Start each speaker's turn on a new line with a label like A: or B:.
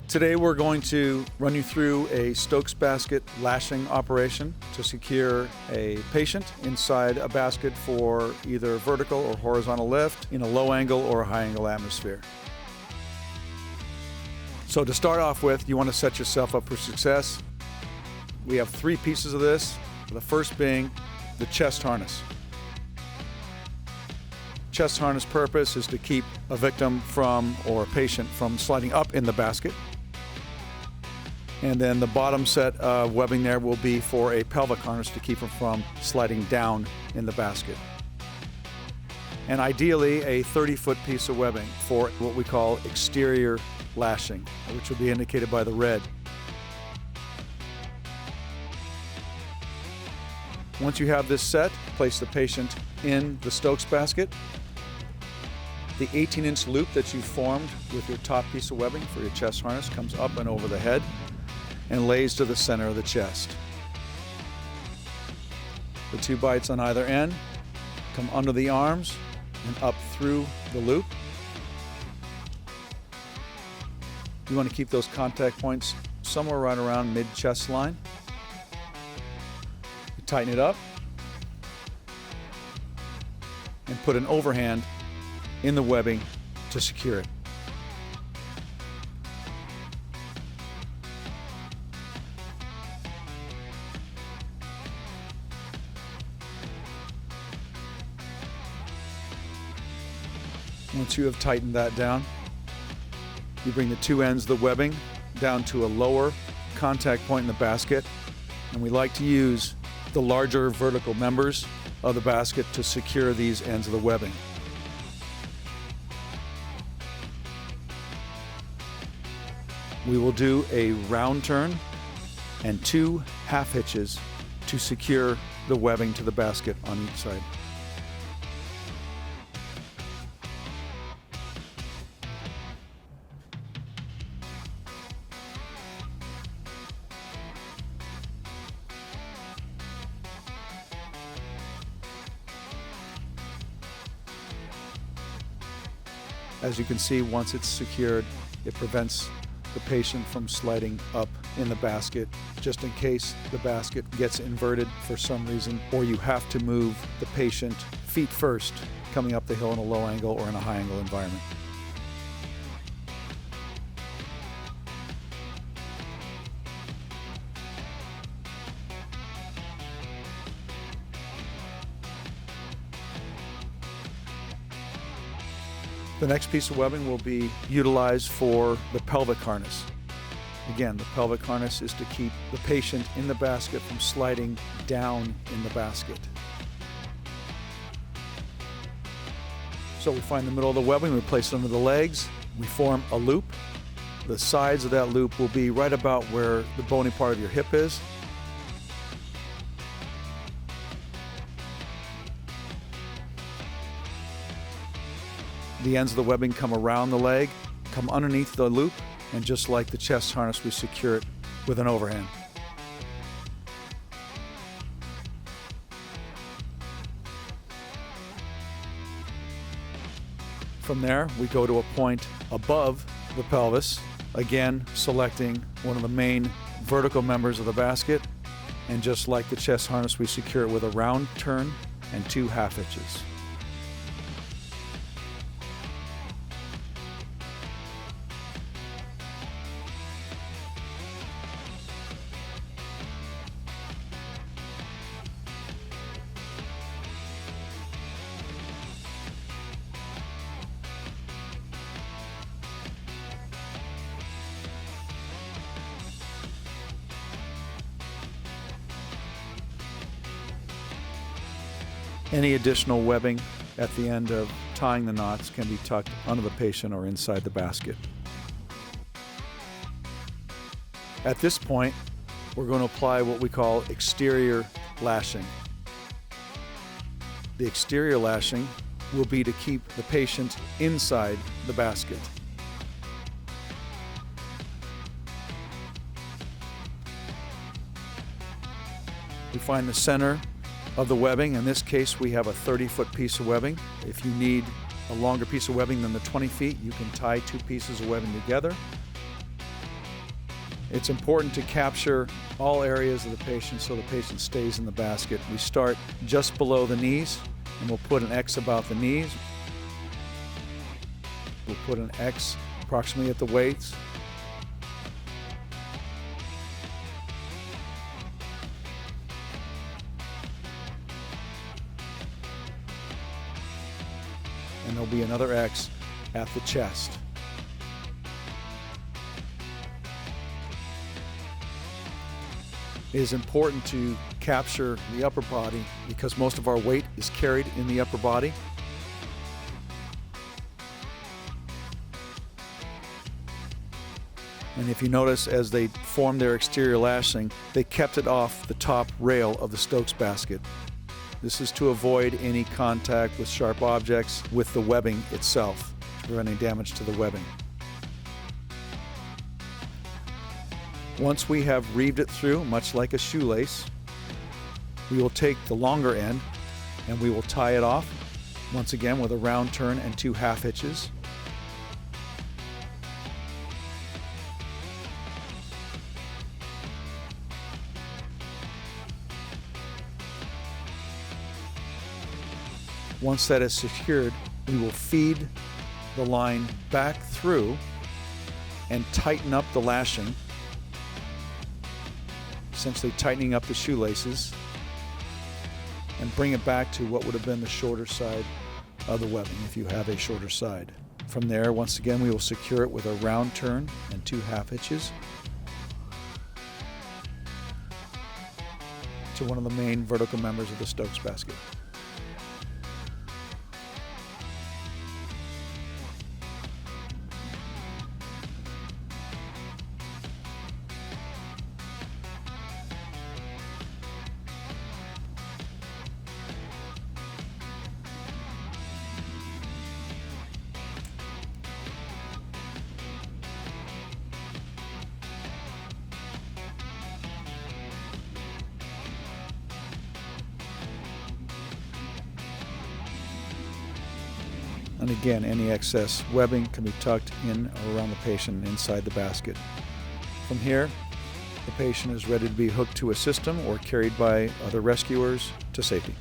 A: Today we're going to run you through a Stokes basket lashing operation to secure a patient inside a basket for either vertical or horizontal lift in a low angle or a high angle atmosphere. So to start off with, you want to set yourself up for success. We have three pieces of this, the first being the chest harness. Chest harness purpose is to keep a victim from, or a patient from, sliding up in the basket. And then the bottom set of webbing there will be for a pelvic harness to keep them from sliding down in the basket. And ideally a 30-foot piece of webbing for what we call exterior lashing, which will be indicated by the red. Once you have this set, place the patient in the Stokes basket. The 18-inch loop that you formed with your top piece of webbing for your chest harness comes up and over the head and lays to the center of the chest. The two bites on either end come under the arms and up through the loop. You want to keep those contact points somewhere right around mid-chest line. You tighten it up and put an overhand in the webbing to secure it. Once you have tightened that down, you bring the two ends of the webbing down to a lower contact point in the basket, and we like to use the larger vertical members of the basket to secure these ends of the webbing. We will do a round turn and two half hitches to secure the webbing to the basket on each side. As you can see, once it's secured, it prevents the patient from sliding up in the basket, just in case the basket gets inverted for some reason, or you have to move the patient feet first coming up the hill in a low angle or in a high angle environment. The next piece of webbing will be utilized for the pelvic harness. Again, the pelvic harness is to keep the patient in the basket from sliding down in the basket. So we find the middle of the webbing, we place it under the legs, we form a loop. The sides of that loop will be right about where the bony part of your hip is. The ends of the webbing come around the leg, come underneath the loop, and just like the chest harness, we secure it with an overhand. From there, we go to a point above the pelvis, again selecting one of the main vertical members of the basket, and just like the chest harness, we secure it with a round turn and two half hitches. Any additional webbing at the end of tying the knots can be tucked under the patient or inside the basket. At this point, we're going to apply what we call exterior lashing. The exterior lashing will be to keep the patient inside the basket. We find the center of the webbing. In this case, we have a 30-foot piece of webbing. If you need a longer piece of webbing than the 20 feet, you can tie two pieces of webbing together. It's important to capture all areas of the patient so the patient stays in the basket. We start just below the knees, and we'll put an X about the knees. We'll put an X approximately at the weights. And there'll be another X at the chest. It is important to capture the upper body because most of our weight is carried in the upper body. And if you notice, as they formed their exterior lashing, they kept it off the top rail of the Stokes basket. This is to avoid any contact with sharp objects with the webbing itself, to prevent any damage to the webbing. Once we have reeved it through, much like a shoelace, we will take the longer end and we will tie it off, once again with a round turn and 2 half hitches. Once that is secured, we will feed the line back through and tighten up the lashing, essentially tightening up the shoelaces, and bring it back to what would have been the shorter side of the webbing if you have a shorter side. From there, once again, we will secure it with a round turn and 2 half hitches to one of the main vertical members of the Stokes basket. And again, any excess webbing can be tucked in or around the patient inside the basket. From here, the patient is ready to be hooked to a system or carried by other rescuers to safety.